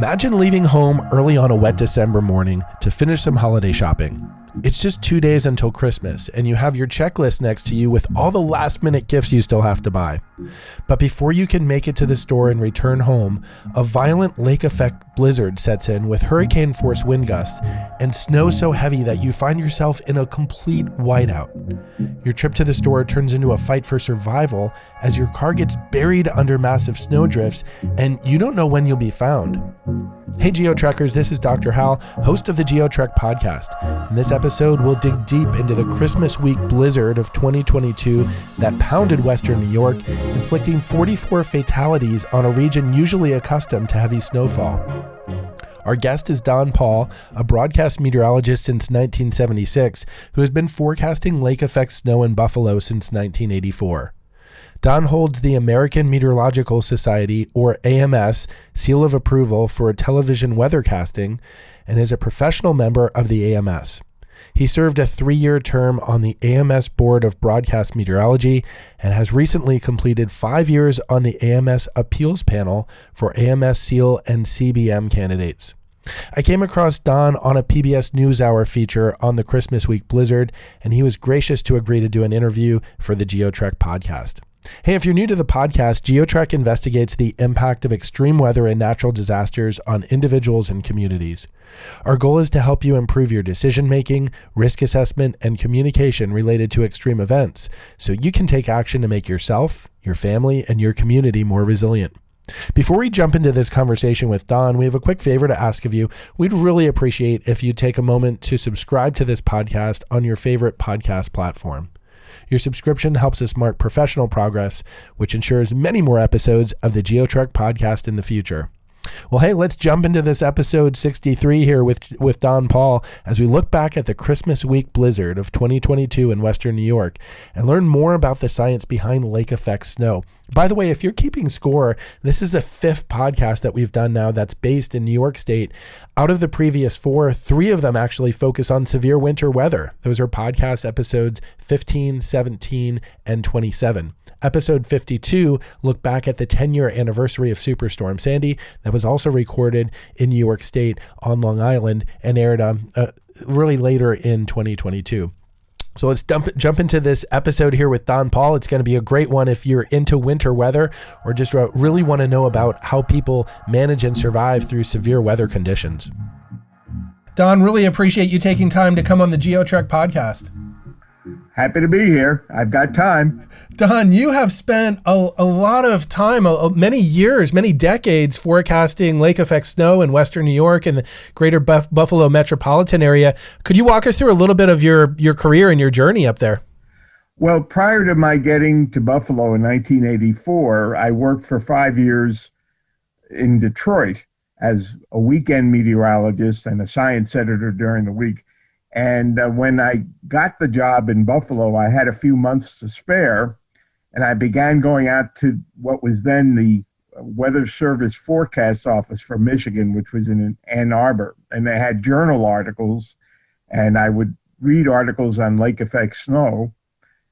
Imagine leaving home early on a wet December morning to finish some holiday shopping. It's just 2 days until Christmas, and you have your checklist next to you with all the last-minute gifts you still have to buy. But before you can make it to the store and return home, a violent lake-effect blizzard sets in with hurricane-force wind gusts and snow so heavy that you find yourself in a complete whiteout. Your trip to the store turns into a fight for survival as your car gets buried under massive snowdrifts, and you don't know when you'll be found. Hey GeoTrekkers, this is Dr. Hal, host of the GeoTrek podcast. In this episode, we'll dig deep into the Christmas week blizzard of 2022 that pounded Western New York, inflicting 44 fatalities on a region usually accustomed to heavy snowfall. Our guest is Don Paul, a broadcast meteorologist since 1976, who has been forecasting lake-effect snow in Buffalo since 1984. Don holds the American Meteorological Society, or AMS, seal of approval for television weathercasting and is a professional member of the AMS. He served a 3-year term on the AMS Board of Broadcast Meteorology and has recently completed 5 years on the AMS Appeals Panel for AMS SEAL and CBM candidates. I came across Don on a PBS NewsHour feature on the Christmas week blizzard, and he was gracious to agree to do an interview for the GeoTrek podcast. Hey, if you're new to the podcast, GeoTrek investigates the impact of extreme weather and natural disasters on individuals and communities. Our goal is to help you improve your decision-making, risk assessment, and communication related to extreme events, so you can take action to make yourself, your family, and your community more resilient. Before we jump into this conversation with Don, we have a quick favor to ask of you. We'd really appreciate if you take a moment to subscribe to this podcast on your favorite podcast platform. Your subscription helps us mark professional progress, which ensures many more episodes of the GeoTrek podcast in the future. Well, hey, let's jump into this episode 63 here with Don Paul as we look back at the Christmas week blizzard of 2022 in Western New York and learn more about the science behind lake-effect snow. By the way, if you're keeping score, this is the 5th podcast that we've done now that's based in New York State. Out of the previous 4, 3 of them actually focus on severe winter weather. Those are podcast episodes 15, 17, and 27. Episode 52 looked back at the 10-year anniversary of Superstorm Sandy that was also recorded in New York State on Long Island and aired really later in 2022. So let's jump into this episode here with Don Paul. It's going to be a great one if you're into winter weather or just really want to know about how people manage and survive through severe weather conditions. Don, really appreciate you taking time to come on the GeoTrek podcast. Happy to be here. I've got time. Don, you have spent a lot of time, many years, many decades forecasting lake-effect snow in Western New York and the greater Buffalo metropolitan area. Could you walk us through a little bit of your career and your journey up there? Well, prior to my getting to Buffalo in 1984, I worked for 5 years in Detroit as a weekend meteorologist and a science editor during the week. And when I got the job in Buffalo, I had a few months to spare, and I began going out to what was then the Weather Service Forecast Office for Michigan, which was in Ann Arbor. And they had journal articles, and I would read articles on lake-effect snow,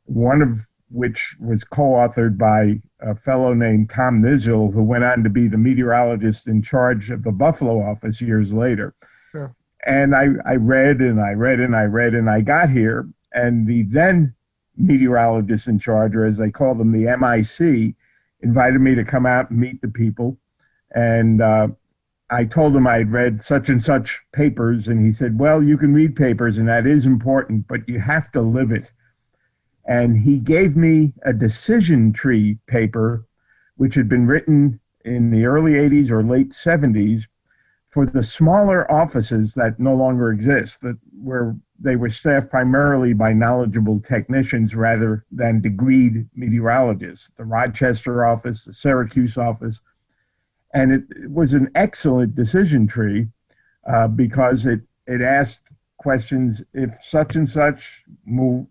one of which was co-authored by a fellow named Tom Nizzle, who went on to be the meteorologist in charge of the Buffalo office years later. Sure. And I read and I read and I read, and I got here, and the then meteorologist in charge, or as they call them, the MIC, invited me to come out and meet the people. And I told him I had read such and such papers, and he said, well, you can read papers, and that is important, but you have to live it. And he gave me a decision tree paper, which had been written in the early 80s or late 70s, for the smaller offices that no longer exist, where they were staffed primarily by knowledgeable technicians rather than degreed meteorologists, the Rochester office, the Syracuse office. And it was an excellent decision tree because it asked questions, if such and such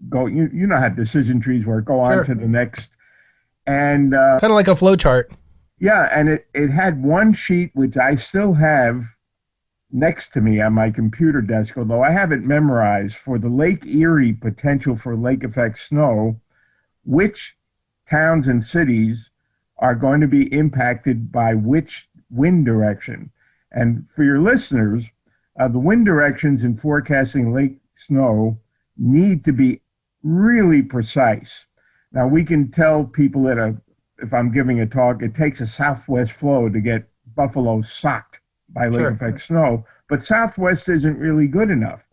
go, you know how decision trees work, go on to the next. And kind of like a flow chart. Yeah, and it had one sheet, which I still have next to me on my computer desk, although I have it memorized, for the Lake Erie potential for lake-effect snow, which towns and cities are going to be impacted by which wind direction. And for your listeners, the wind directions in forecasting lake snow need to be really precise. Now, we can tell people if I'm giving a talk, it takes a southwest flow to get Buffalo socked by lake effect snow, but southwest isn't really good enough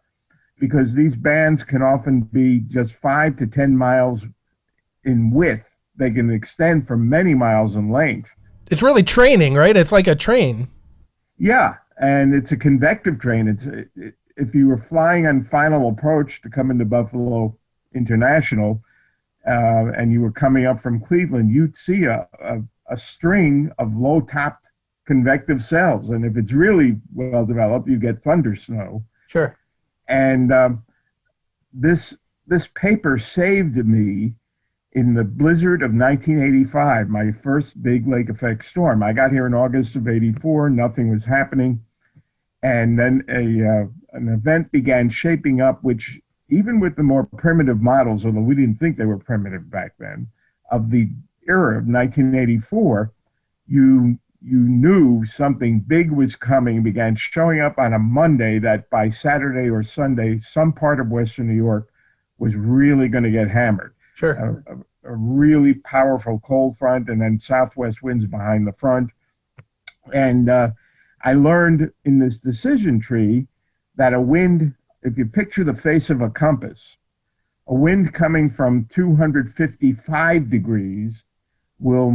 because these bands can often be just 5 to 10 miles in width. They can extend for many miles in length. It's really training, right? It's like a train. Yeah, and it's a convective train. If you were flying on final approach to come into Buffalo International and you were coming up from Cleveland, you'd see a string of low-topped convective cells. And if it's really well developed, you get thunder snow. Sure. And this paper saved me in the blizzard of 1985, my first big lake effect storm. I got here in August of 84, nothing was happening. And then an event began shaping up, which even with the more primitive models, although we didn't think they were primitive back then, of the era of 1984, you knew something big was coming, began showing up on a Monday that by Saturday or Sunday, some part of Western New York was really going to get hammered. Sure. A really powerful cold front and then southwest winds behind the front. And I learned in this decision tree that a wind, if you picture the face of a compass, a wind coming from 255 degrees will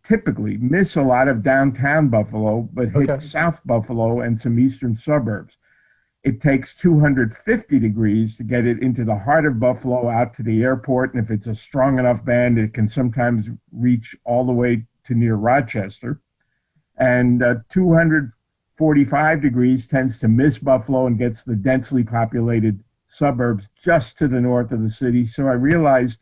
typically miss a lot of downtown Buffalo, but hit South Buffalo and some eastern suburbs. It takes 250 degrees to get it into the heart of Buffalo out to the airport. And if it's a strong enough band, it can sometimes reach all the way to near Rochester. And 245 degrees tends to miss Buffalo and gets the densely populated suburbs just to the north of the city. So I realized,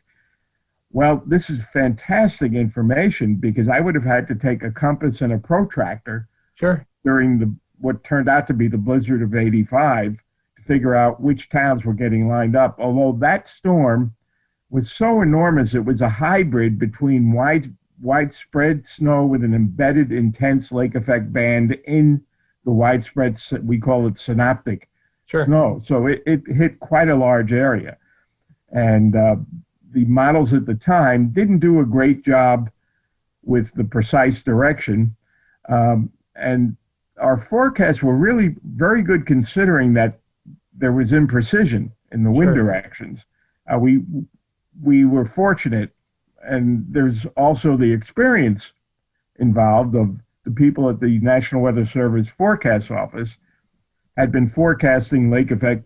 well, this is fantastic information because I would have had to take a compass and a protractor during what turned out to be the blizzard of 85 to figure out which towns were getting lined up. Although that storm was so enormous, it was a hybrid between widespread snow with an embedded intense lake effect band in the widespread, we call it synoptic snow. So it hit quite a large area. And the models at the time didn't do a great job with the precise direction. And our forecasts were really very good considering that there was imprecision in the wind directions. We were fortunate, and there's also the experience involved of the people at the National Weather Service Forecast Office had been forecasting lake effect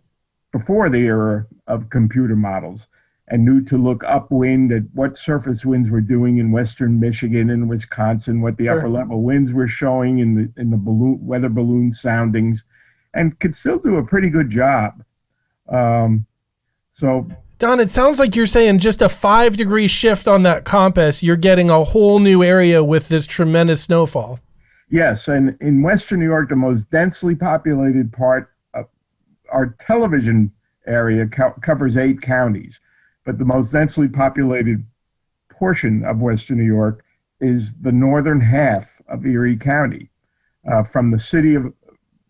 before the era of computer models and knew to look upwind at what surface winds were doing in western Michigan and Wisconsin, what the upper level winds were showing in the weather balloon soundings, and could still do a pretty good job. So, Don, it sounds like you're saying just a 5-degree shift on that compass, you're getting a whole new area with this tremendous snowfall. Yes, and in Western New York, the most densely populated part of our television area covers 8 counties. But the most densely populated portion of Western New York is the northern half of Erie County, from the city of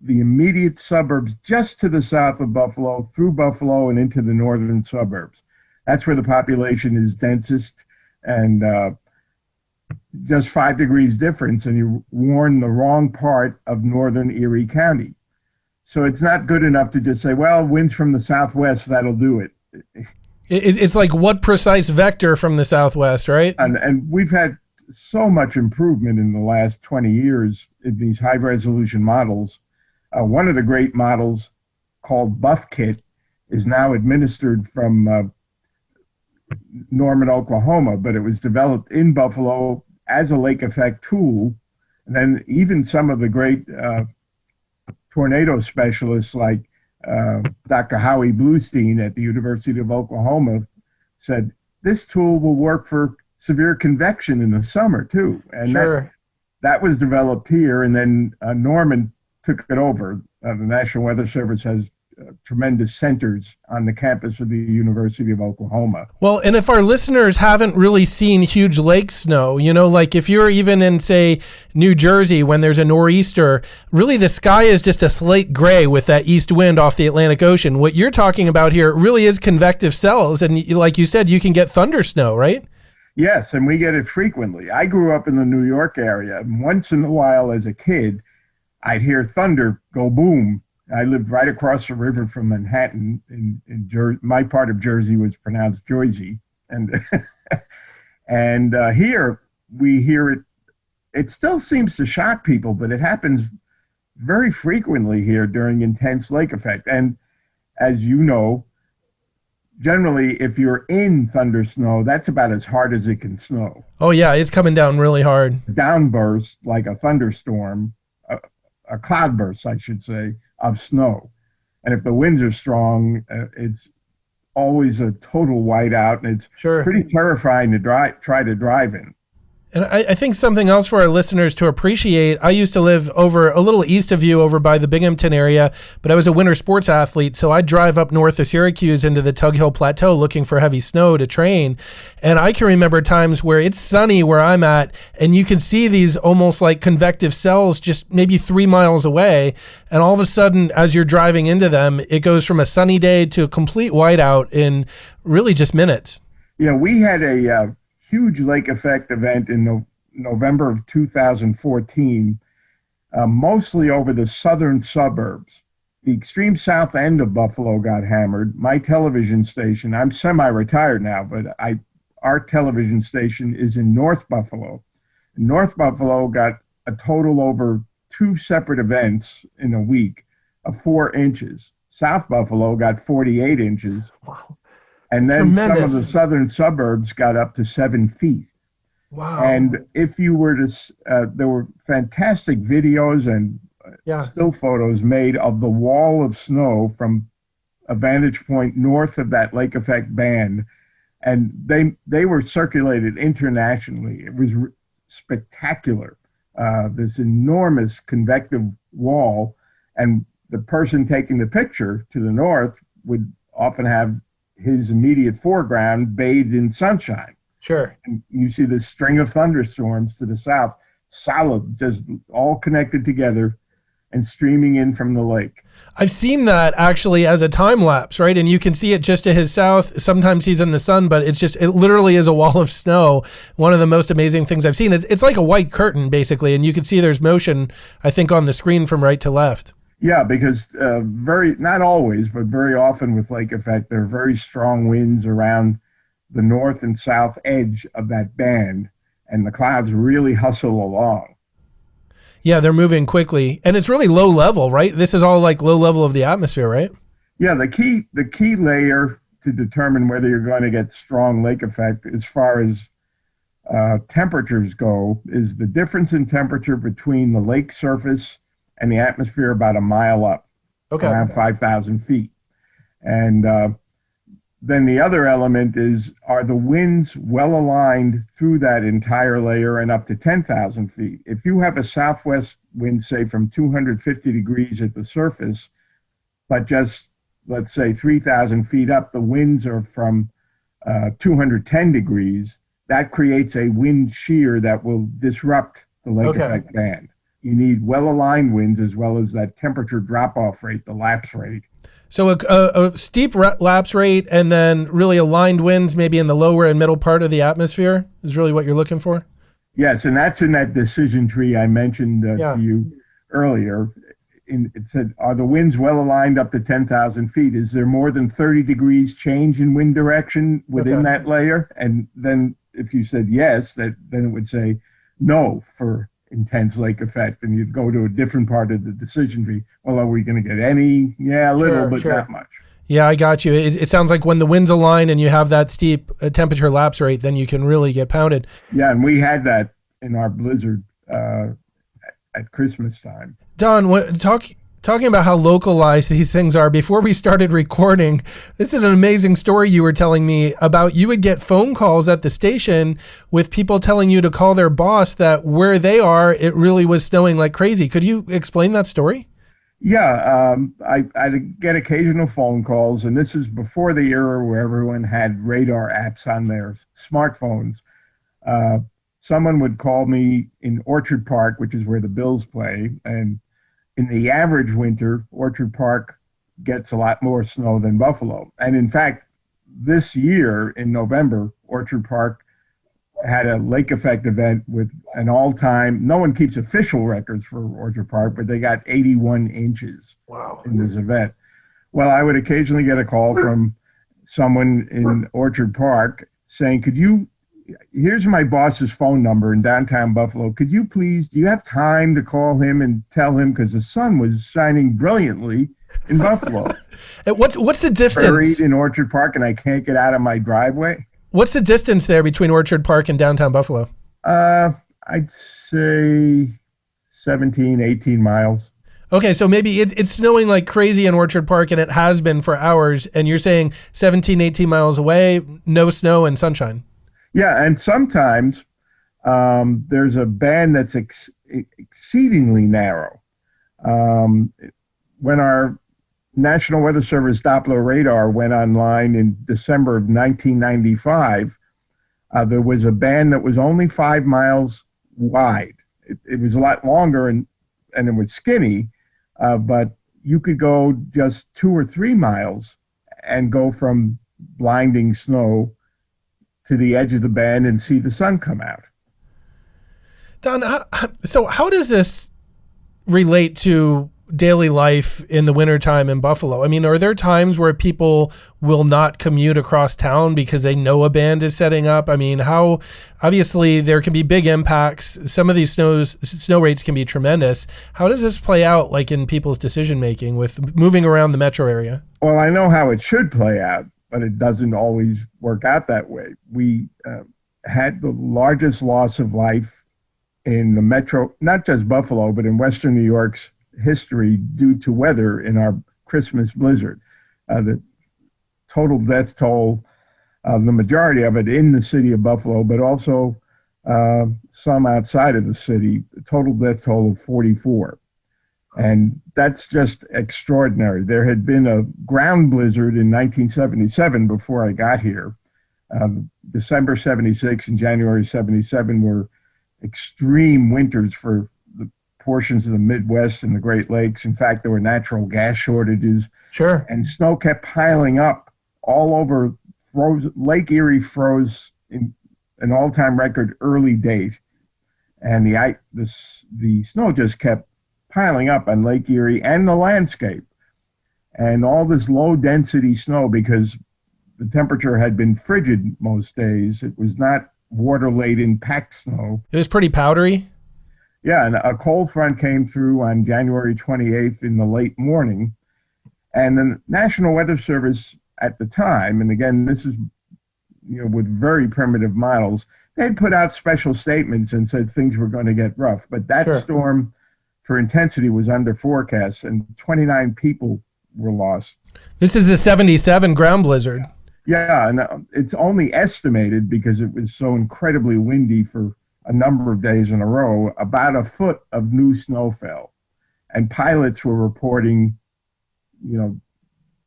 the immediate suburbs just to the south of Buffalo, through Buffalo and into the northern suburbs. That's where the population is densest, and just 5 degrees difference, and you warn the wrong part of northern Erie County. So it's not good enough to just say, well, winds from the southwest, that'll do it. It's like what precise vector from the southwest, right? And we've had so much improvement in the last 20 years in these high-resolution models. One of the great models called BuffKit is now administered from Norman, Oklahoma, but it was developed in Buffalo as a lake effect tool. And then even some of the great tornado specialists like Dr. Howie Bluestein at the University of Oklahoma said, this tool will work for severe convection in the summer too. And that was developed here, and then Norman took it over. The National Weather Service has tremendous centers on the campus of the University of Oklahoma. Well, and if our listeners haven't really seen huge lake snow, like if you're even in, say, New Jersey when there's a nor'easter, really the sky is just a slate gray with that east wind off the Atlantic Ocean. What you're talking about here really is convective cells. And like you said, you can get thunder snow, right? Yes, and we get it frequently. I grew up in the New York area. Once in a while as a kid, I'd hear thunder go boom. I lived right across the river from Manhattan. In Jersey. My part of Jersey was pronounced Jersey. And and here we hear it. It still seems to shock people, but it happens very frequently here during intense lake effect. And as you know, generally, if you're in thunder snow, that's about as hard as it can snow. Oh, yeah, it's coming down really hard. Downburst, like a thunderstorm, a cloudburst, I should say, of snow. And if the winds are strong, it's always a total whiteout, and it's pretty terrifying to try to drive in. And I think something else for our listeners to appreciate, I used to live over a little east of you over by the Binghamton area, but I was a winter sports athlete, so I'd drive up north of Syracuse into the Tug Hill Plateau looking for heavy snow to train. And I can remember times where it's sunny where I'm at, and you can see these almost like convective cells just maybe 3 miles away, and all of a sudden, as you're driving into them, it goes from a sunny day to a complete whiteout in really just minutes. Yeah, we had a huge lake effect event in November of 2014, mostly over the southern suburbs. The extreme south end of Buffalo got hammered. My television station, I'm semi-retired now, but our television station is in North Buffalo. North Buffalo got a total over 2 separate events in a week of 4 inches. South Buffalo got 48 inches. Wow. And then Tremendous. some of the southern suburbs got up to 7 feet. Wow. And if you were to, there were fantastic videos and still photos made of the wall of snow from a vantage point north of that lake effect band. And they were circulated internationally. It was spectacular, this enormous convective wall. And the person taking the picture to the north would often have his immediate foreground bathed in sunshine. Sure. And you see this string of thunderstorms to the south, solid, just all connected together and streaming in from the lake. I've seen that actually as a time lapse, right? And you can see it just to his south. Sometimes he's in the sun, but it literally is a wall of snow. One of the most amazing things I've seen. It's like a white curtain, basically, and you can see there's motion, I think, on the screen from right to left. Yeah, because not always, but very often with lake effect, there are very strong winds around the north and south edge of that band, and the clouds really hustle along. Yeah, they're moving quickly, and it's really low level, right? This is all like low level of the atmosphere, right? Yeah, the key layer to determine whether you're going to get strong lake effect as far as temperatures go is the difference in temperature between the lake surface and the atmosphere about a mile up, around 5,000 feet. And then the other element is, are the winds well aligned through that entire layer and up to 10,000 feet? If you have a southwest wind, say from 250 degrees at the surface, but just, let's say 3,000 feet up, the winds are from 210 degrees, that creates a wind shear that will disrupt the lake effect band. You need well-aligned winds as well as that temperature drop-off rate, the lapse rate. So a steep lapse rate and then really aligned winds maybe in the lower and middle part of the atmosphere is really what you're looking for? Yes, and that's in that decision tree I mentioned to you earlier. It said, are the winds well-aligned up to 10,000 feet? Is there more than 30 degrees change in wind direction within that layer? And then if you said yes, then it would say no for intense lake effect, and you'd go to a different part of the decision tree. Well, are we going to get any? Yeah, a little, but not much. Yeah, I got you. It sounds like when the winds align and you have that steep temperature lapse rate, then you can really get pounded. Yeah, and we had that in our blizzard at Christmas time. Don, talking about how localized these things are, before we started recording, this is an amazing story you were telling me about. You would get phone calls at the station with people telling you to call their boss that where they are, it really was snowing like crazy. Could you explain that story? Yeah, I get occasional phone calls, and this is before the era where everyone had radar apps on their smartphones. Uh, Someone would call me in Orchard Park, which is where the Bills play, and in the average winter, Orchard Park gets a lot more snow than Buffalo. And in fact, this year in November, Orchard Park had a lake effect event with an all-time, no one keeps official records for Orchard Park, but they got 81 inches in this event. Well, I would occasionally get a call from someone in Orchard Park saying, here's my boss's phone number in downtown Buffalo. Do you have time to call him and tell him, because the sun was shining brilliantly in Buffalo. What's the distance? Buried in Orchard Park, and I can't get out of my driveway. What's the distance there between Orchard Park and downtown Buffalo? I'd say 17, 18 miles. Okay, so maybe it's snowing like crazy in Orchard Park, and it has been for hours, and you're saying 17, 18 miles away, no snow and sunshine. Yeah, and sometimes there's a band that's exceedingly narrow. When our National Weather Service Doppler radar went online in December of 1995, there was a band that was only 5 miles wide. It was a lot longer and it was skinny, but you could go just 2 or 3 miles and go from blinding snow to the edge of the band and see the sun come out. Don, so how does this relate to daily life in the wintertime in Buffalo? I mean, are there times where people will not commute across town because they know a band is setting up? I mean, obviously there can be big impacts. Some of these snow rates can be tremendous. How does this play out, like in people's decision making with moving around the metro area? Well, I know how it should play out, but it doesn't always work out that way. We had the largest loss of life in the metro, not just Buffalo, but in Western New York's history due to weather in our Christmas blizzard. The total death toll, the majority of it in the city of Buffalo, but also some outside of the city, the total death toll of 44. And that's just extraordinary. There had been a ground blizzard in 1977 before I got here. December 76 and January 77 were extreme winters for the portions of the Midwest and the Great Lakes. In fact, there were natural gas shortages. Sure. And snow kept piling up all over. Lake Erie froze in an all-time record early date. And the snow just kept piling up on Lake Erie and the landscape. And all this low density snow, because the temperature had been frigid most days, it was not water laden packed snow. It was pretty powdery. Yeah, and a cold front came through on January 28th in the late morning. And the National Weather Service at the time, and again, this is with very primitive models, they'd put out special statements and said things were going to get rough. But that Sure. storm for intensity was under forecast, and 29 people were lost. This is the 77 ground blizzard. Yeah, and it's only estimated, because it was so incredibly windy for a number of days in a row, about a foot of new snow fell. And pilots were reporting,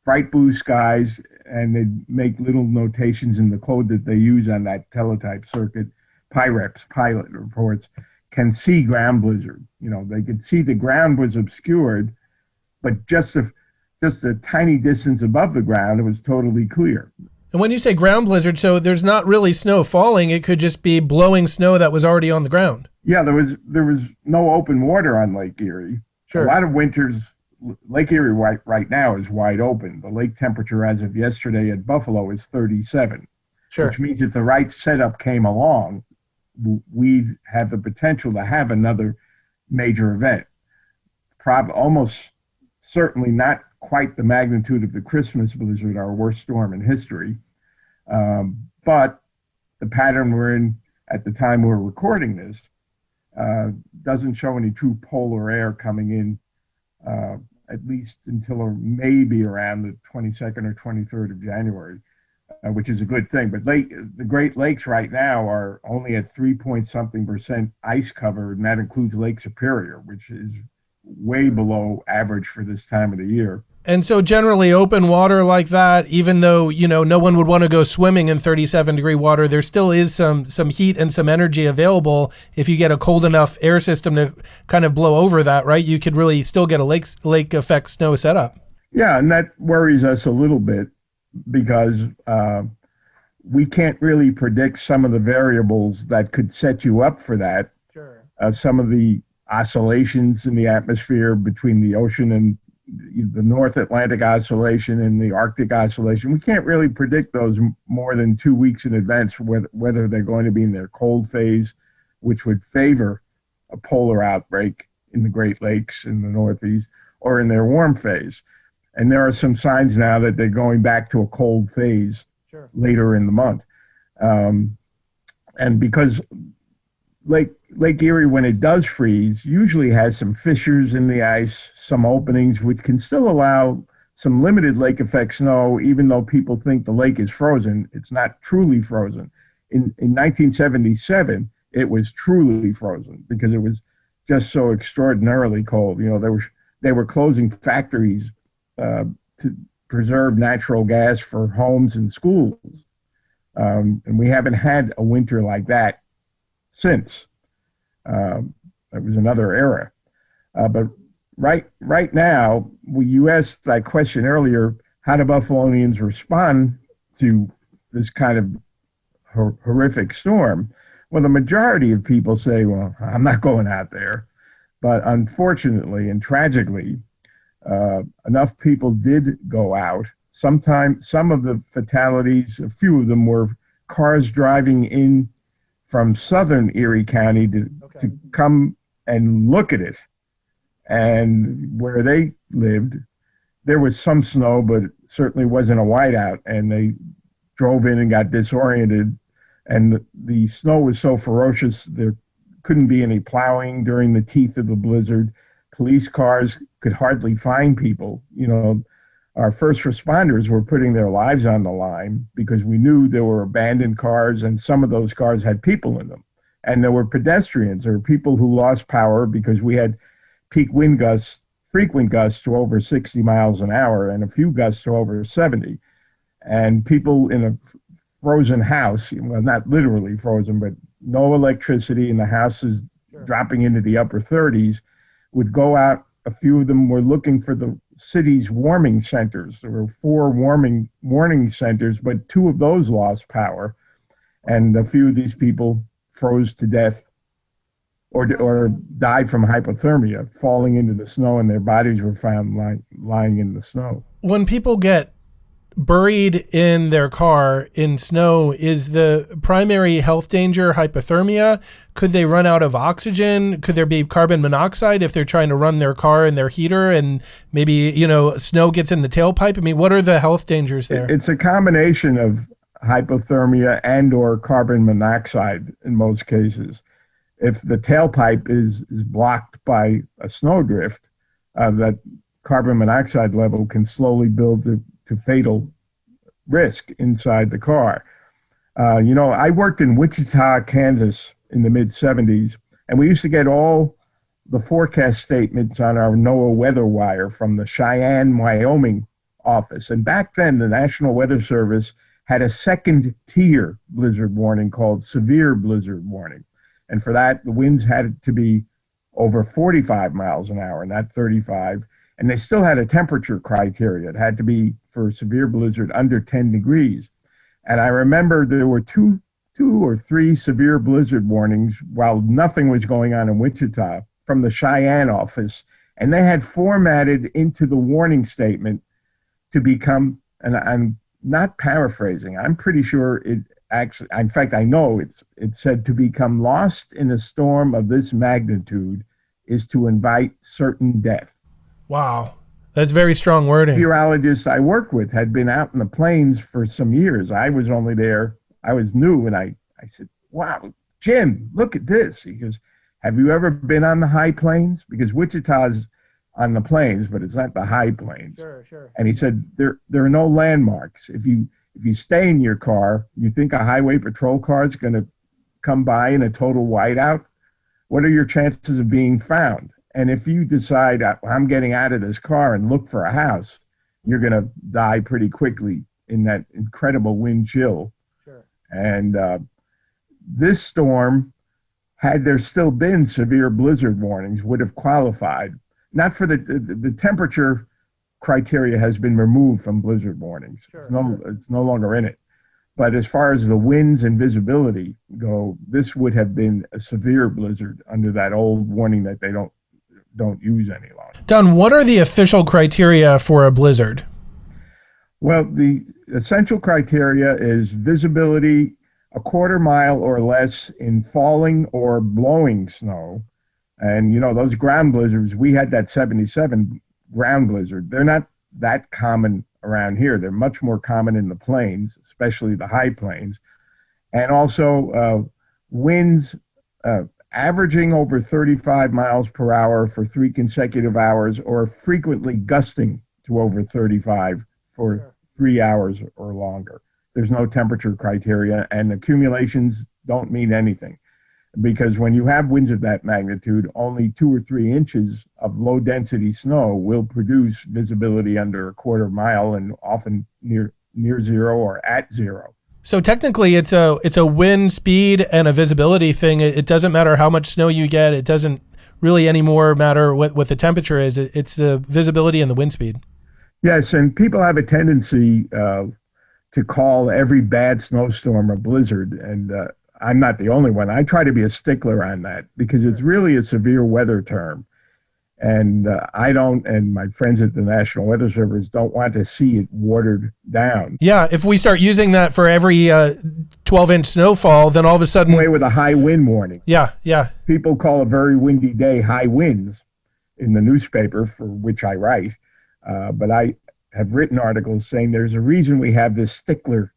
bright blue skies, and they'd make little notations in the code that they use on that teletype circuit. PIREPS, pilot reports, can see ground blizzard. They could see the ground was obscured, but just a tiny distance above the ground, it was totally clear. And when you say ground blizzard, so there's not really snow falling, it could just be blowing snow that was already on the ground. Yeah, there was no open water on Lake Erie. Sure. A lot of winters, Lake Erie right now is wide open. The lake temperature as of yesterday at Buffalo is 37, Sure. which means if the right setup came along, we'd have the potential to have another major event. Almost certainly not quite the magnitude of the Christmas blizzard, our worst storm in history. But the pattern we're in at the time we're recording this doesn't show any true polar air coming in, at least until maybe around the 22nd or 23rd of January, which is a good thing. But the Great Lakes right now are only at 3 point something % ice cover, and that includes Lake Superior, which is way below average for this time of the year. And so generally open water like that, even though, no one would want to go swimming in 37-degree water, there still is some heat and some energy available if you get a cold enough air system to kind of blow over that, right? You could really still get a lake effect snow setup. Yeah, and that worries us a little bit because we can't really predict some of the variables that could set you up for that. Sure. Some of the oscillations in the atmosphere between the ocean and the North Atlantic oscillation and the Arctic oscillation. We can't really predict those more than 2 weeks in advance, whether they're going to be in their cold phase, which would favor a polar outbreak in the Great Lakes in the Northeast, or in their warm phase. And there are some signs now that they're going back to a cold phase later in the month. And because Lake Erie, when it does freeze, usually has some fissures in the ice, some openings, which can still allow some limited lake effect snow, even though people think the lake is frozen. It's not truly frozen. In 1977, it was truly frozen because it was just so extraordinarily cold. They were closing factories to preserve natural gas for homes and schools. And we haven't had a winter like that since. It was another era. But right now, you asked that question earlier, how do Buffalonians respond to this kind of horrific storm? Well, the majority of people say, well, I'm not going out there. But unfortunately and tragically, enough people did go out. Some of the fatalities, a few of them were cars driving in from southern Erie County to come and look at it. And where they lived, there was some snow, but it certainly wasn't a whiteout. And they drove in and got disoriented. And the snow was so ferocious, there couldn't be any plowing during the teeth of the blizzard. Police cars could hardly find people. Our first responders were putting their lives on the line because we knew there were abandoned cars and some of those cars had people in them. And there were pedestrians or people who lost power because we had peak wind gusts, frequent gusts to over 60 miles an hour and a few gusts to over 70. And people in a frozen house, well, not literally frozen, but no electricity and the house is dropping into the upper 30s, would go out. A few of them were looking for the city's warming centers. There were 4 warning centers, but 2 of those lost power. And a few of these people froze to death or died from hypothermia, falling into the snow, and their bodies were found lying in the snow. When people get buried in their car in snow, is the primary health danger hypothermia? Could they run out of oxygen? Could there be carbon monoxide if they're trying to run their car in their heater and maybe, snow gets in the tailpipe? I mean, what are the health dangers there? It's a combination of hypothermia and or carbon monoxide in most cases. If the tailpipe is blocked by a snowdrift, that carbon monoxide level can slowly build to fatal risk inside the car. I worked in Wichita, Kansas in the mid-'70s, and we used to get all the forecast statements on our NOAA weather wire from the Cheyenne, Wyoming office. And back then, the National Weather Service had a second tier blizzard warning called severe blizzard warning. And for that, the winds had to be over 45 miles an hour, not 35. And they still had a temperature criteria. It had to be, for severe blizzard, under 10 degrees. And I remember there were two or three severe blizzard warnings while nothing was going on in Wichita from the Cheyenne office. And they had formatted into the warning statement to become, and I'm not paraphrasing, I'm pretty sure it actually, in fact, I know it said, to become lost in a storm of this magnitude is to invite certain death. Wow. That's very strong wording. Meteorologists I worked with had been out in the plains for some years. I was only there, I was new, and I said, wow, Jim, look at this. He goes, have you ever been on the high plains? Because Wichita's on the plains, but it's not the high plains. Sure. And he said, there are no landmarks. If you stay in your car, you think a highway patrol car is going to come by in a total whiteout? What are your chances of being found? And if you decide I'm getting out of this car and look for a house, you're going to die pretty quickly in that incredible wind chill. Sure. And this storm, had there still been severe blizzard warnings, would have qualified. Not for the temperature criteria has been removed from blizzard warnings. Sure. It's no longer in it. But as far as the winds and visibility go, this would have been a severe blizzard under that old warning that they don't use any longer. Don, what are the official criteria for a blizzard? Well, the essential criteria is visibility a quarter mile or less in falling or blowing snow. And, those ground blizzards, we had that 77 ground blizzard. They're not that common around here. They're much more common in the plains, especially the high plains. And also winds averaging over 35 miles per hour for 3 consecutive hours, or frequently gusting to over 35 for 3 hours or longer. There's no temperature criteria, and accumulations don't mean anything, because when you have winds of that magnitude, only 2 or 3 inches of low density snow will produce visibility under a quarter mile, and often near zero or at zero. So technically it's a wind speed and a visibility thing. It doesn't matter how much snow you get. It doesn't really anymore matter what the temperature is. It's the visibility and the wind speed. Yes, and people have a tendency to call every bad snowstorm a blizzard, and I'm not the only one. I try to be a stickler on that, because it's really a severe weather term. And I don't, and my friends at the National Weather Service don't want to see it watered down. Yeah, if we start using that for every 12-inch snowfall, then all of a sudden... Away with a high wind warning. Yeah. People call a very windy day high winds in the newspaper, for which I write. But I have written articles saying there's a reason we have this stickler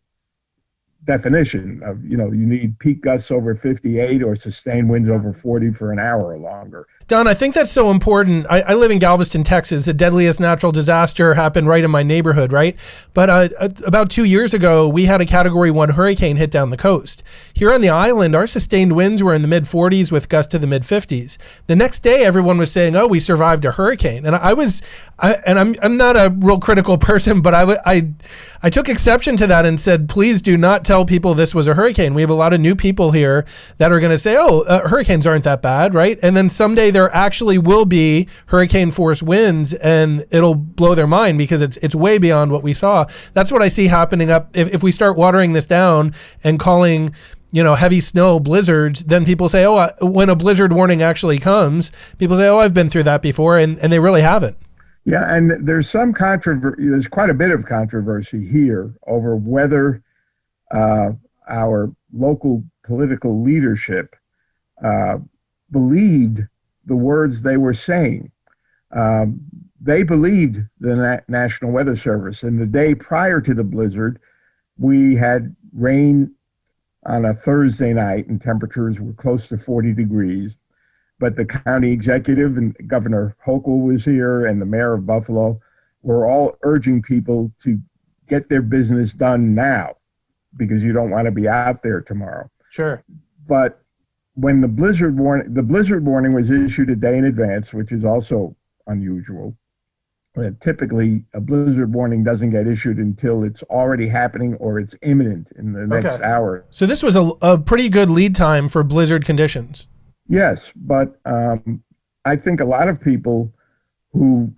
definition of, you need peak gusts over 58 or sustained winds over 40 for an hour or longer. Don, I think that's so important. I live in Galveston, Texas. The deadliest natural disaster happened right in my neighborhood, right? But about 2 years ago, we had a Category 1 hurricane hit down the coast. Here on the island, our sustained winds were in the mid-40s with gusts to the mid-50s. The next day, everyone was saying, "Oh, we survived a hurricane." And I'm not a real critical person, but I took exception to that and said, please do not tell people this was a hurricane. We have a lot of new people here that are going to say, hurricanes aren't that bad, right? And then someday there actually will be hurricane force winds, and it'll blow their mind because it's way beyond what we saw. That's what I see happening up. If we start watering this down and calling, heavy snow blizzards, then people say, when a blizzard warning actually comes, people say, I've been through that before, and they really haven't. Yeah, and there's some controversy. There's quite a bit of controversy here over whether our local political leadership believed the words they were saying. They believed the National Weather Service. And the day prior to the blizzard, we had rain on a Thursday night, and temperatures were close to 40 degrees. But the county executive and Governor Hochul was here, and the mayor of Buffalo were all urging people to get their business done now, because you don't want to be out there tomorrow. Sure. But when the blizzard warning was issued a day in advance, which is also unusual. Typically, a blizzard warning doesn't get issued until it's already happening or it's imminent in the next hour. So this was a pretty good lead time for blizzard conditions. Yes, but I think a lot of people who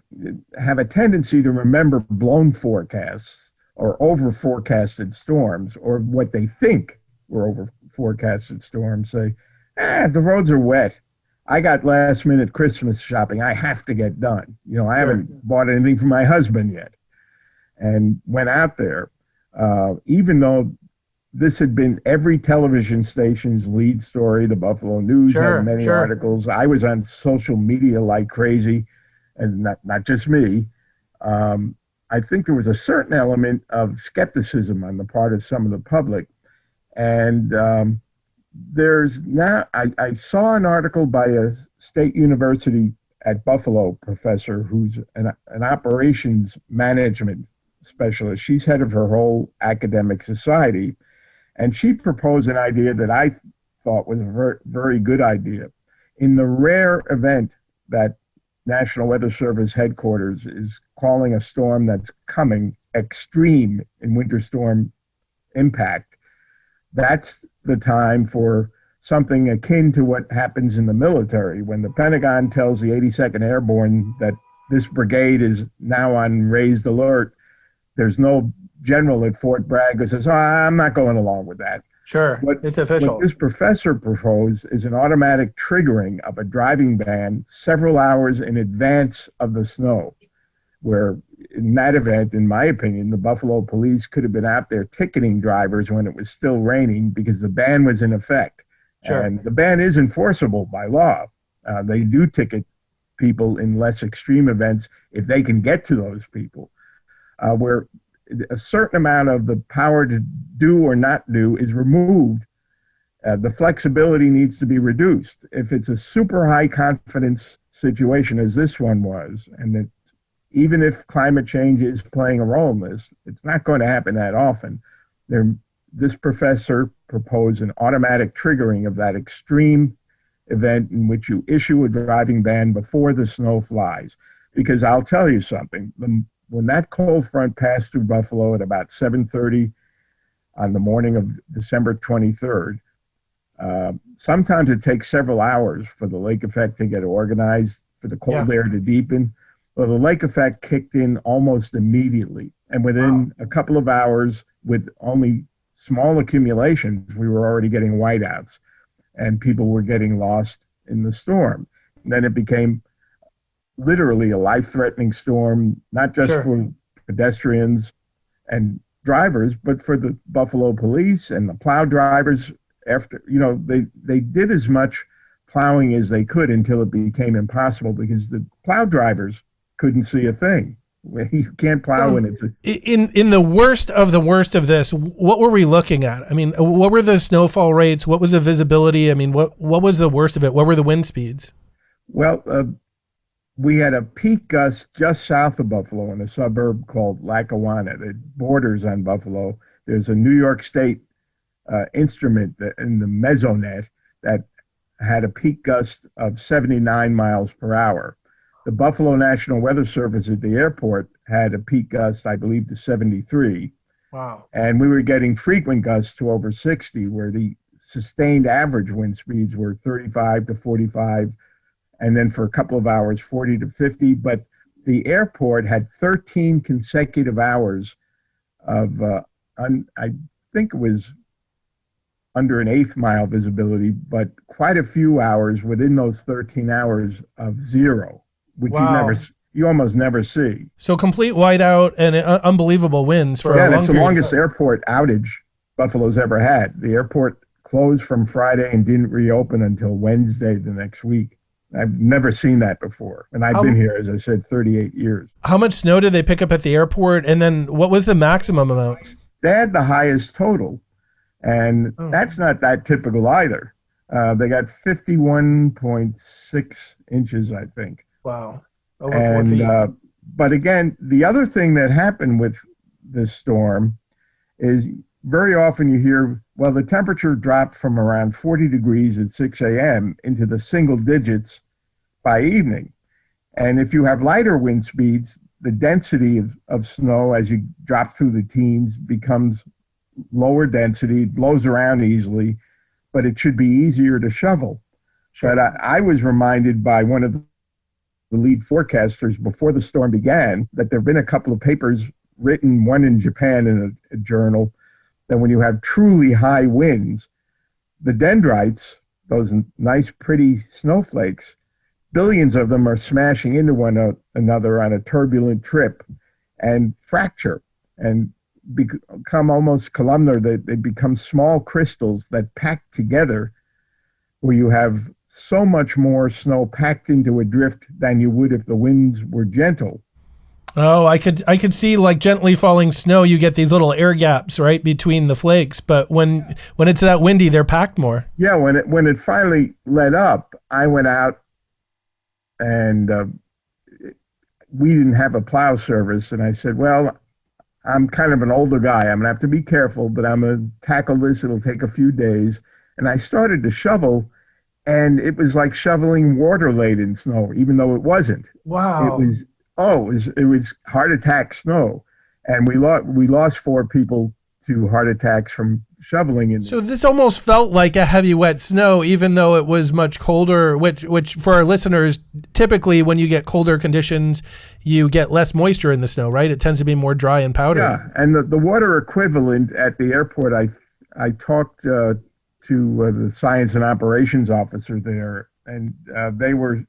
have a tendency to remember blown forecasts or over forecasted storms, or what they think were over forecasted storms, say, the roads are wet. I got last minute Christmas shopping I have to get done. I haven't bought anything for my husband yet. And went out there, even though this had been every television station's lead story. The Buffalo News had many articles. I was on social media like crazy, and not just me. I think there was a certain element of skepticism on the part of some of the public. And there's now, I saw an article by a state university at Buffalo professor who's an operations management specialist. She's head of her whole academic society. And she proposed an idea that I thought was a very, very good idea. In the rare event that National Weather Service headquarters is calling a storm that's coming extreme in winter storm impact, that's the time for something akin to what happens in the military when the Pentagon tells the 82nd Airborne that this brigade is now on raised alert. There's no general at Fort Bragg who says, "Oh, I'm not going along with that." Sure, it's official. What this professor proposed is an automatic triggering of a driving ban several hours in advance of the snow, where in that event, in my opinion, the Buffalo police could have been out there ticketing drivers when it was still raining because the ban was in effect. Sure. And the ban is enforceable by law. They do ticket people in less extreme events if they can get to those people. Where a certain amount of the power to do or not do is removed, the flexibility needs to be reduced. If it's a super high confidence situation, as this one was, and that even if climate change is playing a role in this, it's not going to happen that often. This professor proposed an automatic triggering of that extreme event in which you issue a driving ban before the snow flies. Because I'll tell you something, when that cold front passed through Buffalo at about 7:30 on the morning of December 23rd, sometimes it takes several hours for the lake effect to get organized, for the cold air to deepen. Well, the lake effect kicked in almost immediately. And within a couple of hours, with only small accumulations, we were already getting whiteouts and people were getting lost in the storm. And then it became literally a life-threatening storm, not just for pedestrians and drivers, but for the Buffalo police and the plow drivers. After, they did as much plowing as they could until it became impossible because the plow drivers couldn't see a thing. You can't plow when it's in the worst of this. What were we looking at? I mean, what were the snowfall rates? What was the visibility? I mean, what was the worst of it? What were the wind speeds? Well, we had a peak gust just south of Buffalo in a suburb called Lackawanna that borders on Buffalo. There's a New York State instrument in the Mesonet that had a peak gust of 79 miles per hour. The Buffalo National Weather Service at the airport had a peak gust, I believe, to 73. Wow. And we were getting frequent gusts to over 60, where the sustained average wind speeds were 35 to 45, and then for a couple of hours, 40 to 50. But the airport had 13 consecutive hours of, I think it was under an eighth mile visibility, but quite a few hours within those 13 hours of zero, which you almost never see. So complete whiteout and unbelievable winds for a long period. It's the longest airport outage Buffalo's ever had. The airport closed from Friday and didn't reopen until Wednesday the next week. I've never seen that before. And I've been here, as I said, 38 years. How much snow did they pick up at the airport? And then what was the maximum amount? They had the highest total. And that's not that typical either. They got 51.6 inches, I think. Wow. Over 4 feet. But again, the other thing that happened with this storm is very often you hear, well, the temperature dropped from around 40 degrees at 6 a.m. into the single digits by evening. And if you have lighter wind speeds, the density of snow as you drop through the teens becomes lower density, blows around easily, but it should be easier to shovel. Sure. But I was reminded by one of the lead forecasters before the storm began that there have been a couple of papers written, one in Japan in a journal, that when you have truly high winds, the dendrites, those nice pretty snowflakes, billions of them are smashing into one another on a turbulent trip and fracture and become almost columnar. They become small crystals that pack together, where you have so much more snow packed into a drift than you would if the winds were gentle. Oh, I could see, like, gently falling snow, you get these little air gaps right between the flakes, but when it's that windy, they're packed more. Yeah, when it finally let up, I went out and we didn't have a plow service, and I said, well, I'm kind of an older guy. I'm going to have to be careful, but I'm going to tackle this. It'll take a few days. And I started to shovel, and it was like shoveling water-laden snow, even though it wasn't. It Wow. was it was heart attack snow, and we lost 4 people to heart attacks from shoveling in So this. this almost felt like a heavy wet snow, even though it was much colder, which for our listeners, typically when you get colder conditions, you get less moisture in the snow, right? It tends to be more dry and powdery. Yeah, and the water equivalent at the airport, I talked to the science and operations officer there, and they were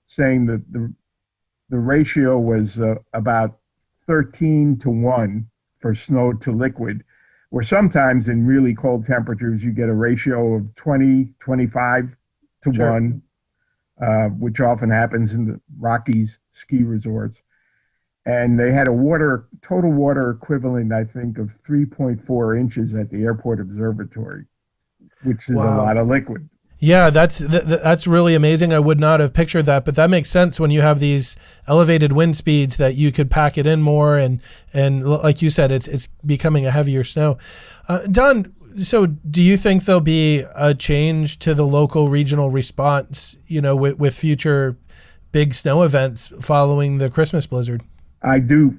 saying that the ratio was about 13 to 1 for snow to liquid, where sometimes in really cold temperatures you get a ratio of 20, 25 to Sure. 1, which often happens in the Rockies ski resorts. And they had a total water equivalent, I think, of 3.4 inches at the airport observatory, which is a Wow. lot of liquid. Yeah, that's really amazing. I would not have pictured that, but that makes sense when you have these elevated wind speeds that you could pack it in more, and like you said, it's becoming a heavier snow. Don, so do you think there'll be a change to the local regional response, with future big snow events following the Christmas blizzard? I do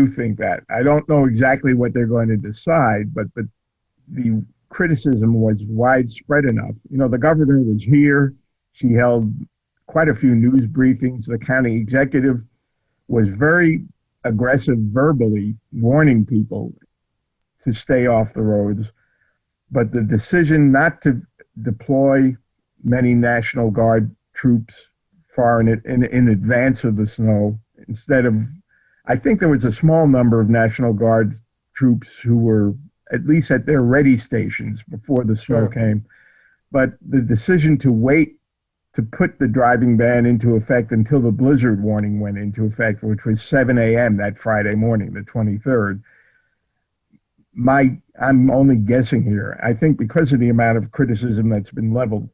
think that. I don't know exactly what they're going to decide, but the criticism was widespread enough. The governor was here. She held quite a few news briefings. The county executive was very aggressive verbally, warning people to stay off the roads. But the decision not to deploy many National Guard troops far in advance of the snow, instead of, I think there was a small number of National Guard troops who were at least at their ready stations before the snow Sure. came. But the decision to wait to put the driving ban into effect until the blizzard warning went into effect, which was 7 a.m. that Friday morning, the 23rd. I'm only guessing here. I think because of the amount of criticism that's been leveled,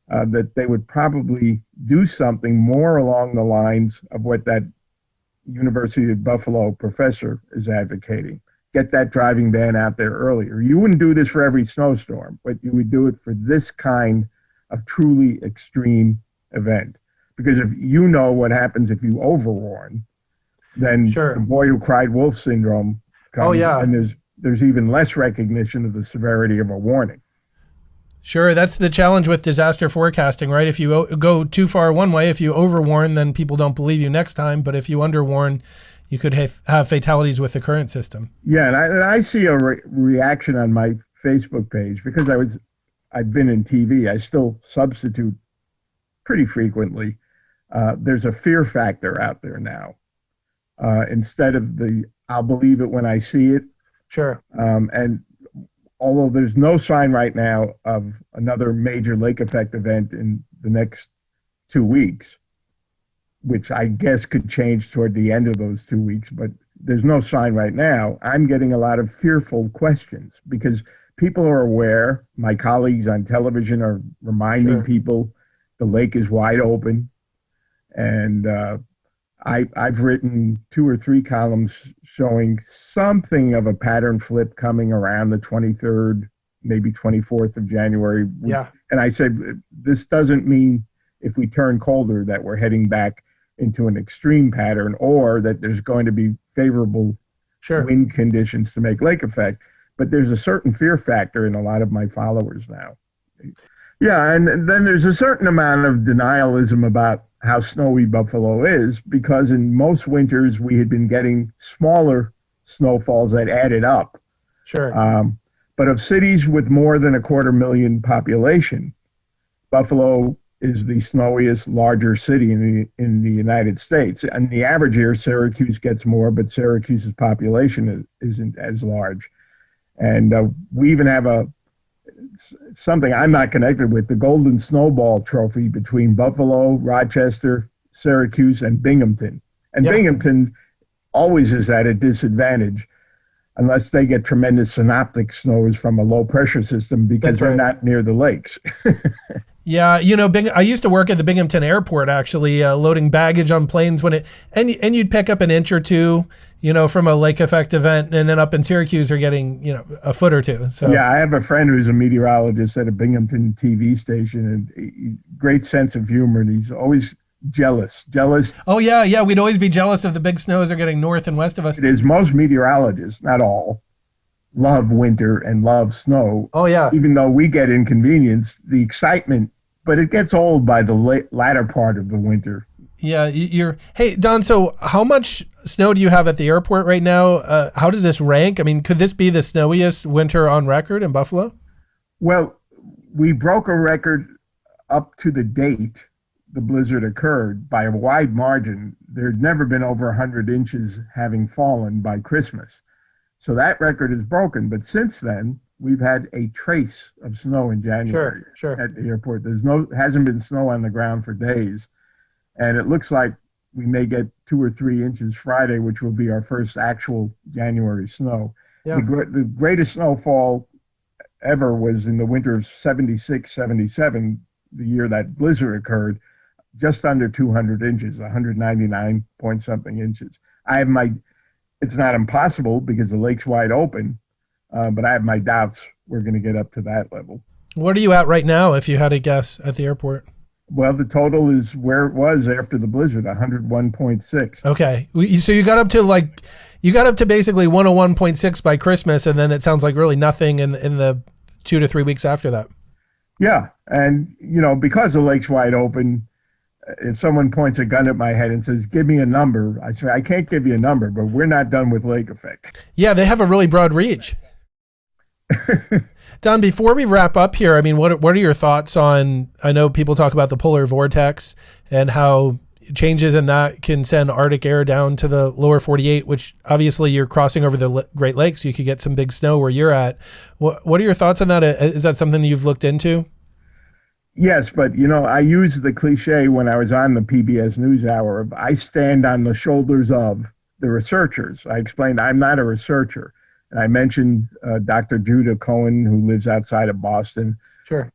that they would probably do something more along the lines of what that University of Buffalo professor is advocating. Get that driving ban out there earlier. You wouldn't do this for every snowstorm, but you would do it for this kind of truly extreme event. Because if you know what happens if you overwarn, then Sure. the boy who cried wolf syndrome comes, Oh, yeah. and there's even less recognition of the severity of a warning. Sure, that's the challenge with disaster forecasting, right? If you go too far one way, if you overwarn, then people don't believe you next time. But if you underwarn, you could have fatalities with the current system. Yeah, and I see a reaction on my Facebook page because I've been in TV. I still substitute pretty frequently. There's a fear factor out there now. Instead of I'll believe it when I see it. Sure. And although there's no sign right now of another major lake effect event in the next 2 weeks, which I guess could change toward the end of those 2 weeks, but there's no sign right now. I'm getting a lot of fearful questions because people are aware. My colleagues on television are reminding Sure. people the lake is wide open. And I've written 2 or 3 columns showing something of a pattern flip coming around the 23rd, maybe 24th of January. Yeah. And I said, this doesn't mean if we turn colder that we're heading back into an extreme pattern or that there's going to be favorable Sure. wind conditions to make lake effect. But there's a certain fear factor in a lot of my followers now. Yeah, and then there's a certain amount of denialism about how snowy Buffalo is because in most winters we had been getting smaller snowfalls that added up. Sure. But of cities with more than 250,000 population, Buffalo is the snowiest larger city in the United States. And the average year, Syracuse gets more, but Syracuse's population isn't as large. And we even have something I'm not connected with, the Golden Snowball Trophy between Buffalo, Rochester, Syracuse, and Binghamton. And Yeah. Binghamton always is at a disadvantage unless they get tremendous synoptic snows from a low pressure system because That's they're right. not near the lakes. Yeah, I used to work at the Binghamton Airport actually, loading baggage on planes and you'd pick up an inch or two, from a lake effect event, and then up in Syracuse are getting, a foot or two. So yeah, I have a friend who's a meteorologist at a Binghamton TV station, and great sense of humor, and he's always jealous. Oh yeah, we'd always be jealous if the big snows are getting north and west of us. It is most meteorologists, not all, love winter and love snow. Oh yeah. Even though we get inconvenienced, the excitement, but it gets old by the latter part of the winter. Yeah, hey, Don, so how much snow do you have at the airport right now? How does this rank? I mean, could this be the snowiest winter on record in Buffalo? Well, we broke a record up to the date the blizzard occurred by a wide margin. There'd never been over 100 inches having fallen by Christmas. So that record is broken. But since then, we've had a trace of snow in January at the airport. Hasn't been snow on the ground for days. And it looks like we may get 2 or 3 inches Friday, which will be our first actual January snow. Yeah. The greatest snowfall ever was in the winter of 76, 77, the year that blizzard occurred, just under 200 inches, 199 point something inches. It's not impossible because the lake's wide open, but I have my doubts we're going to get up to that level. What are you at right now, if you had a guess, at the airport? Well, the total is where it was after the blizzard, 101.6. Okay. So you got up to basically 101.6 by Christmas, and then it sounds like really nothing in the 2 to 3 weeks after that. Yeah. And, because the lake's wide open, if someone points a gun at my head and says, give me a number, I say, I can't give you a number, but we're not done with lake effect. Yeah, they have a really broad reach. Don, before we wrap up here, I mean, what are your thoughts on, I know people talk about the polar vortex and how changes in that can send Arctic air down to the lower 48, which obviously you're crossing over the Great Lakes, so you could get some big snow where you're at. What are your thoughts on that? Is that something you've looked into? Yes, but I used the cliche when I was on the PBS NewsHour of I stand on the shoulders of the researchers. I explained I'm not a researcher. And I mentioned Dr. Judah Cohen, who lives outside of Boston. Sure.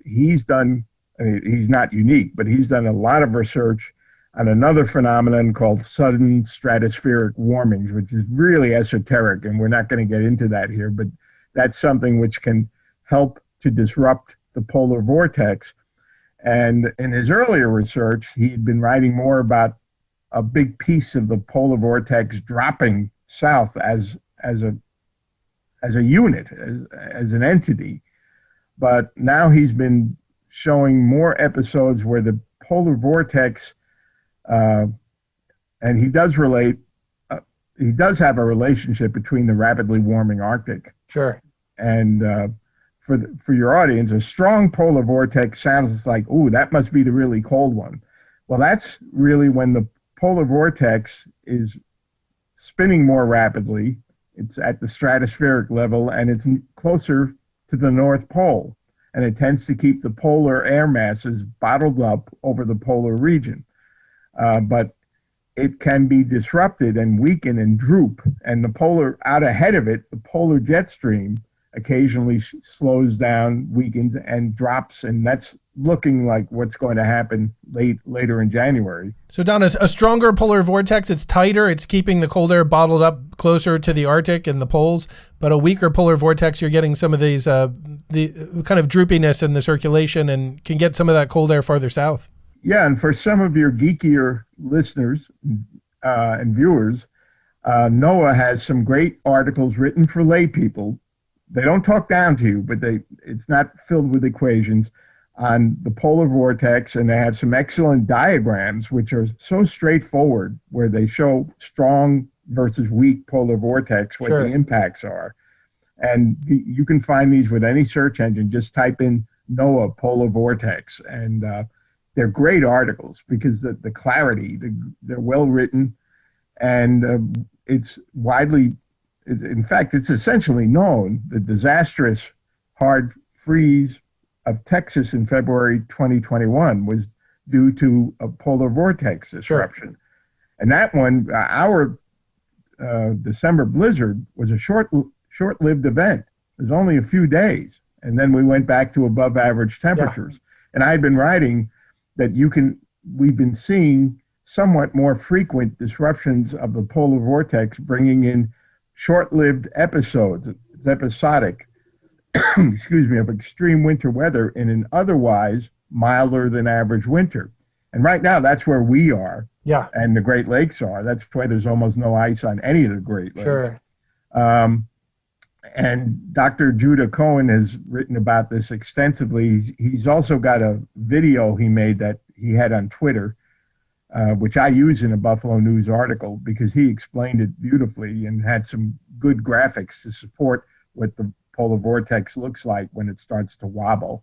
He's not unique, but he's done a lot of research on another phenomenon called sudden stratospheric warming, which is really esoteric, and we're not going to get into that here, but that's something which can help to disrupt the polar vortex. And in his earlier research, he had been writing more about a big piece of the polar vortex dropping south as a unit, as an entity. But now he's been showing more episodes where the polar vortex, and he does have a relationship between the rapidly warming Arctic. Sure. And for your audience, a strong polar vortex sounds like, ooh, that must be the really cold one. Well, that's really when the polar vortex is spinning more rapidly. It's at the stratospheric level, and it's closer to the North Pole, and it tends to keep the polar air masses bottled up over the polar region. But it can be disrupted and weaken and droop, and out ahead of it, the polar jet stream occasionally slows down, weakens, and drops, and that's looking like what's going to happen later in January. So, Don, a stronger polar vortex, it's tighter, it's keeping the cold air bottled up closer to the Arctic and the poles, but a weaker polar vortex, you're getting some of these, the kind of droopiness in the circulation and can get some of that cold air farther south. Yeah, and for some of your geekier listeners and viewers, NOAA has some great articles written for lay people. They don't talk down to you, but it's not filled with equations on the polar vortex, and they have some excellent diagrams which are so straightforward, where they show strong versus weak polar vortex, what the impacts are. And you can find these with any search engine. Just type in NOAA polar vortex, and they're great articles because the clarity, they're well written, and it's widely, in fact, it's essentially known the disastrous hard freeze of Texas in February 2021 was due to a polar vortex disruption. Sure. And that one, our December blizzard, was a short-lived event. It was only a few days. And then we went back to above average temperatures. And I had been writing that we've been seeing somewhat more frequent disruptions of the polar vortex, bringing in short-lived episodes. It's episodic, excuse me, of extreme winter weather in an otherwise milder than average winter. And right now, that's where we are. Yeah. And the Great Lakes are. That's why there's almost no ice on any of the Great Lakes. Sure. And Dr. Judah Cohen has written about this extensively. He's also got a video he made that he had on Twitter, which I use in a Buffalo News article because he explained it beautifully and had some good graphics to support what the polar vortex looks like when it starts to wobble.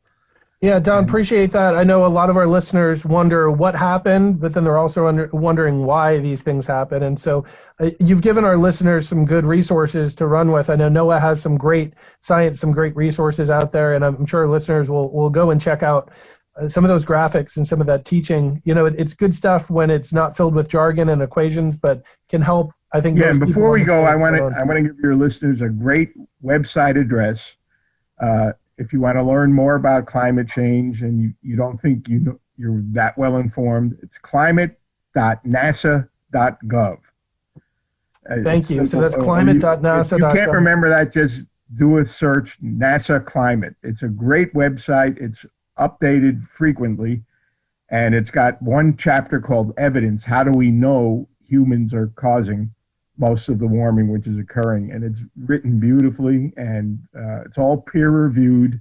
Yeah, Don, appreciate that. I know a lot of our listeners wonder what happened, but then they're also wondering why these things happen. And so you've given our listeners some good resources to run with. I know NOAA has some great science, some great resources out there, and I'm sure listeners will go and check out some of those graphics and some of that teaching. You know, it's good stuff when it's not filled with jargon and equations, but can help, I think. Yeah, and before we go, I want to give your listeners a great website address. If you want to learn more about climate change and you don't think you're that well informed, it's climate.nasa.gov. Thank you. So that's climate.nasa.gov. If you can't remember that, just do a search, NASA Climate. It's a great website. It's updated frequently, and it's got one chapter called Evidence. How do we know humans are causing most of the warming which is occurring? And it's written beautifully, and it's all peer-reviewed.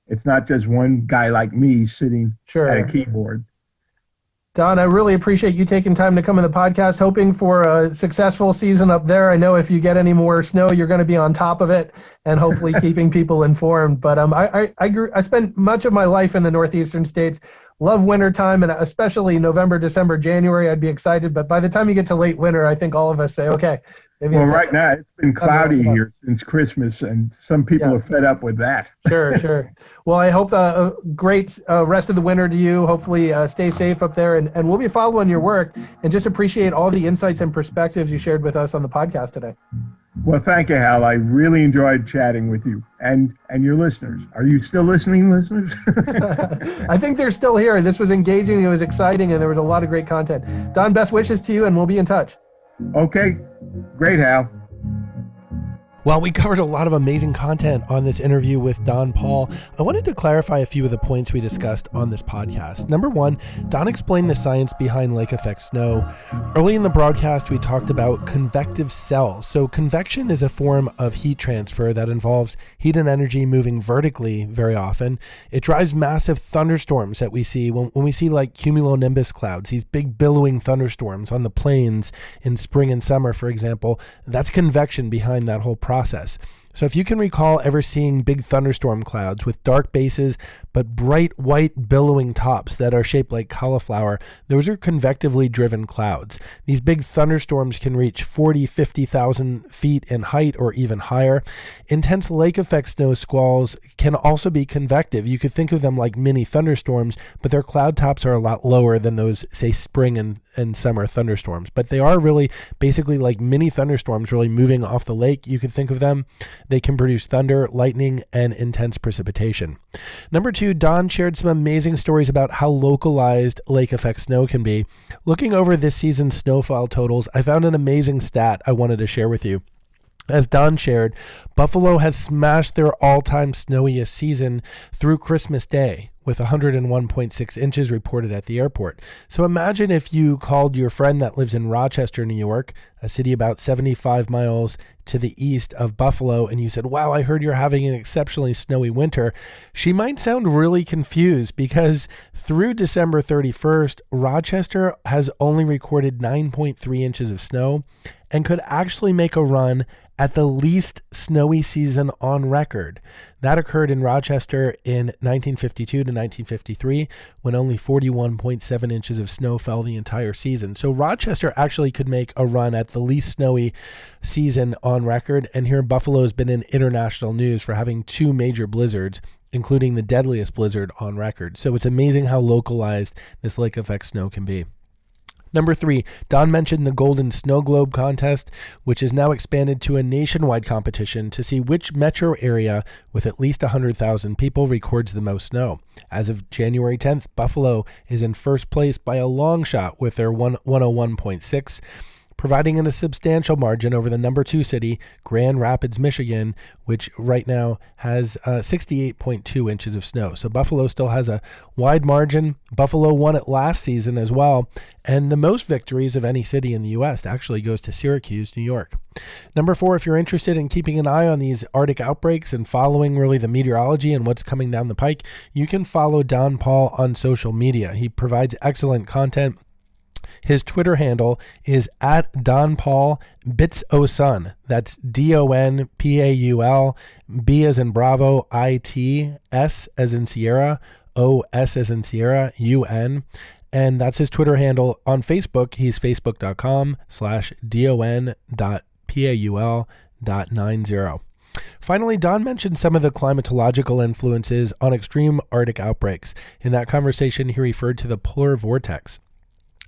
It's not just one guy like me sitting at a keyboard. Don, I really appreciate you taking time to come on the podcast, hoping for a successful season up there. I know if you get any more snow, you're going to be on top of it and hopefully keeping people informed. But I spent much of my life in the northeastern states, love wintertime, and especially November, December, January, I'd be excited. But by the time you get to late winter, I think all of us say, okay. Well, right now it's been cloudy here since Christmas, and some people are fed up with that. Sure. Well, I hope a great rest of the winter to you. Hopefully stay safe up there, and we'll be following your work and just appreciate all the insights and perspectives you shared with us on the podcast today. Well, thank you, Hal. I really enjoyed chatting with you and your listeners. Are you still listening, listeners? I think they're still here. This was engaging. It was exciting, and there was a lot of great content. Don, best wishes to you, and we'll be in touch. Okay. Great, Hal. Well, we covered a lot of amazing content on this interview with Don Paul. I wanted to clarify a few of the points we discussed on this podcast. Number one, Don explained the science behind lake effect snow. Early in the broadcast, we talked about convective cells. So convection is a form of heat transfer that involves heat and energy moving vertically very often. It drives massive thunderstorms that we see when we see like cumulonimbus clouds, these big billowing thunderstorms on the plains in spring and summer, for example. That's convection behind that whole process. So if you can recall ever seeing big thunderstorm clouds with dark bases but bright white billowing tops that are shaped like cauliflower, those are convectively driven clouds. These big thunderstorms can reach 40, 50,000 feet in height or even higher. Intense lake effect snow squalls can also be convective. You could think of them like mini thunderstorms, but their cloud tops are a lot lower than those, say, spring and summer thunderstorms. But they are really basically like mini thunderstorms really moving off the lake. You could think of them. They can produce thunder, lightning, and intense precipitation. Number two, Don shared some amazing stories about how localized lake effect snow can be. Looking over this season's snowfall totals, I found an amazing stat I wanted to share with you. As Don shared, Buffalo has smashed their all-time snowiest season through Christmas Day, with 101.6 inches reported at the airport. So imagine if you called your friend that lives in Rochester, New York, a city about 75 miles to the east of Buffalo, and you said, wow, I heard you're having an exceptionally snowy winter. She might sound really confused because through December 31st, Rochester has only recorded 9.3 inches of snow and could actually make a run at the least snowy season on record. That occurred in Rochester in 1952 to 1953, when only 41.7 inches of snow fell the entire season. So Rochester actually could make a run at the least snowy season on record, and here Buffalo has been in international news for having two major blizzards, including the deadliest blizzard on record. So it's amazing how localized this lake effect snow can be. Number 3, Don mentioned the Golden Snow Globe contest, which is now expanded to a nationwide competition to see which metro area with at least 100,000 people records the most snow. As of January 10th, Buffalo is in first place by a long shot with their 101.6, providing a substantial margin over the number 2 city, Grand Rapids, Michigan, which right now has 68.2 inches of snow. So Buffalo still has a wide margin. Buffalo won it last season as well, and the most victories of any city in the U.S. actually goes to Syracuse, New York. Number 4, if you're interested in keeping an eye on these Arctic outbreaks and following really the meteorology and what's coming down the pike, you can follow Don Paul on social media. He provides excellent content. His Twitter handle is @DonPaulBitsOSun. That's DonPaul, B as in Bravo, IT, S as in Sierra, OS as in Sierra, UN. And that's his Twitter handle. On Facebook, he's facebook.com/don.paul.90. Finally, Don mentioned some of the climatological influences on extreme Arctic outbreaks. In that conversation, he referred to the polar vortex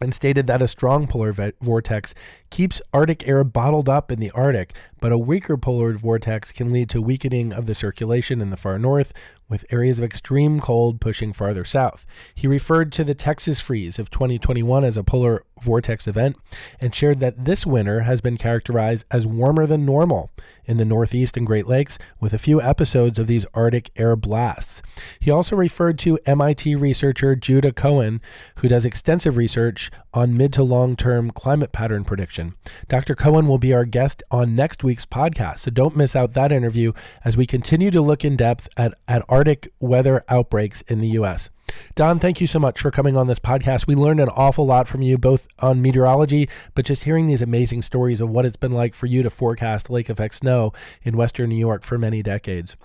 and stated that a strong polar vortex keeps Arctic air bottled up in the Arctic, but a weaker polar vortex can lead to weakening of the circulation in the far north, with areas of extreme cold pushing farther south. He referred to the Texas freeze of 2021 as a polar vortex event and shared that this winter has been characterized as warmer than normal in the Northeast and Great Lakes, with a few episodes of these Arctic air blasts. He also referred to MIT researcher Judah Cohen, who does extensive research on mid to long-term climate pattern prediction. Dr. Cohen will be our guest on next week's podcast, so don't miss out that interview as we continue to look in depth at Arctic weather outbreaks in the U.S. Don, thank you so much for coming on this podcast. We learned an awful lot from you, both on meteorology, but just hearing these amazing stories of what it's been like for you to forecast lake effect snow in Western New York for many decades.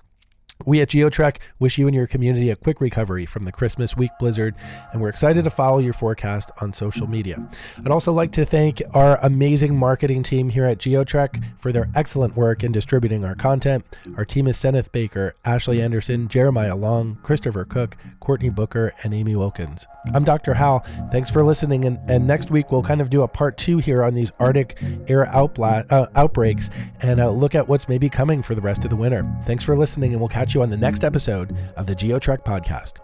We at GeoTrek wish you and your community a quick recovery from the Christmas week blizzard, and we're excited to follow your forecast on social media. I'd also like to thank our amazing marketing team here at GeoTrek for their excellent work in distributing our content. Our team is Senneth Baker, Ashley Anderson, Jeremiah Long, Christopher Cook, Courtney Booker, and Amy Wilkins. I'm Dr. Hal. Thanks for listening, and next week we'll kind of do a part 2 here on these Arctic air outbreaks and look at what's maybe coming for the rest of the winter. Thanks for listening, and we'll catch you on the next episode of the GeoTrek podcast.